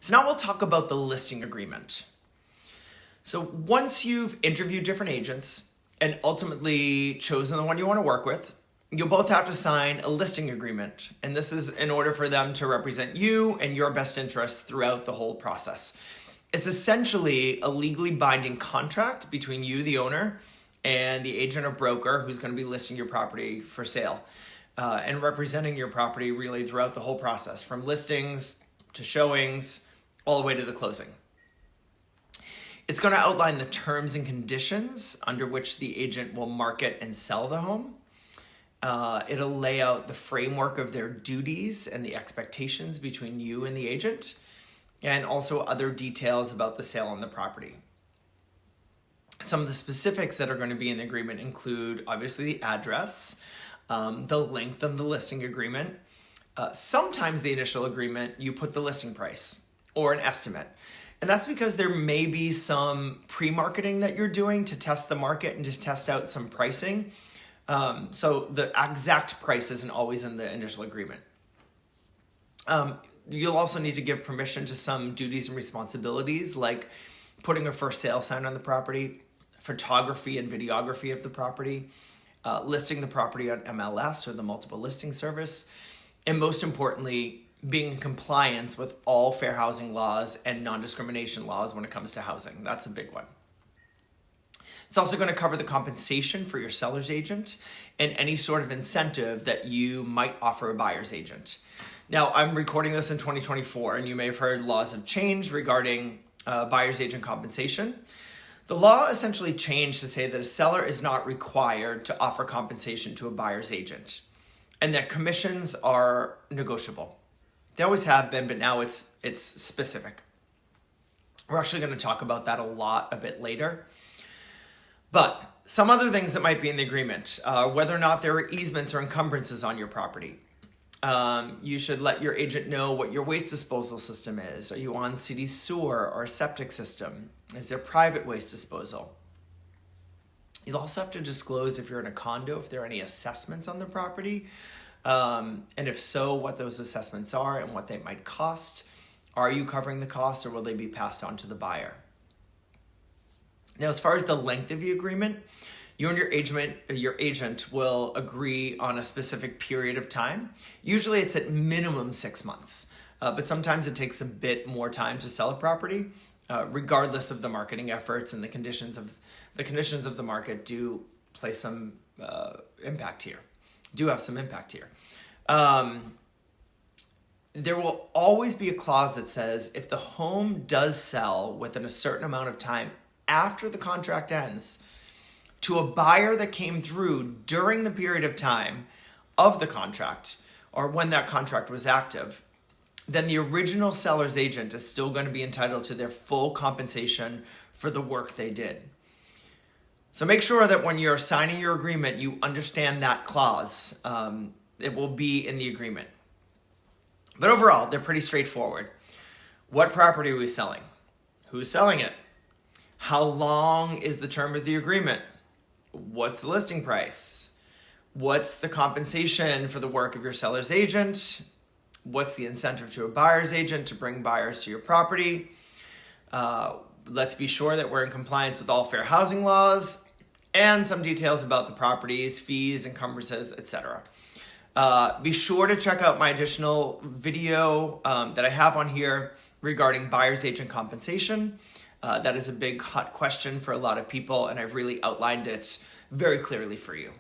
So now we'll talk about the listing agreement. So once you've interviewed different agents and ultimately chosen the one you want to work with, you'll both have to sign a listing agreement. And this is in order for them to represent you and your best interests throughout the whole process. It's essentially a legally binding contract between you, the owner, and the agent or broker who's going to be listing your property for sale and representing your property really throughout the whole process, from listings to showings, all the way to the closing. It's going to outline the terms and conditions under which the agent will market and sell the home. It'll lay out the framework of their duties and the expectations between you and the agent, and also other details about the sale on the property. Some of the specifics that are going to be in the agreement include, obviously, the address, the length of the listing agreement. Sometimes the initial agreement, you put the listing price or an estimate. And that's because there may be some pre-marketing that you're doing to test the market and to test out some pricing. So the exact price isn't always in the initial agreement. You'll also need to give permission to some duties and responsibilities, like putting a for sale sign on the property, photography and videography of the property, listing the property on MLS or the multiple listing service, and most importantly, being in compliance with all fair housing laws and non-discrimination laws when it comes to housing. That's a big one. It's also going to cover the compensation for your seller's agent and any sort of incentive that you might offer a buyer's agent. Now, I'm recording this in 2024, and you may have heard laws have changed regarding buyer's agent compensation. The law essentially changed to say that a seller is not required to offer compensation to a buyer's agent, and that commissions are negotiable. They always have been, but now it's specific. We're actually going to talk about that a bit later. But some other things that might be in the agreement, whether or not there are easements or encumbrances on your property. You should let your agent know what your waste disposal system is. Are you on city sewer or septic system? Is there private waste disposal? You'll also have to disclose, if you're in a condo, if there are any assessments on the property. And if so, what those assessments are and what they might cost. Are you covering the cost, or will they be passed on to the buyer? Now, as far as the length of the agreement, you and your agent will agree on a specific period of time. Usually it's at minimum 6 months, but sometimes it takes a bit more time to sell a property, regardless of the marketing efforts, and the conditions of the market do play some impact here. Do have some impact here. There will always be a clause that says if the home does sell within a certain amount of time after the contract ends to a buyer that came through during the period of time of the contract or when that contract was active, then the original seller's agent is still going to be entitled to their full compensation for the work they did. So make sure that when you're signing your agreement, you understand that clause. It will be in the agreement. But overall, they're pretty straightforward. What property are we selling? Who's selling it? How long is the term of the agreement? What's the listing price? What's the compensation for the work of your seller's agent? What's the incentive to a buyer's agent to bring buyers to your property? Let's be sure that we're in compliance with all fair housing laws, and some details about the properties, fees, encumbrances, etc. Be sure to check out my additional video that I have on here regarding buyer's agent compensation. That is a big hot question for a lot of people, and I've really outlined it very clearly for you.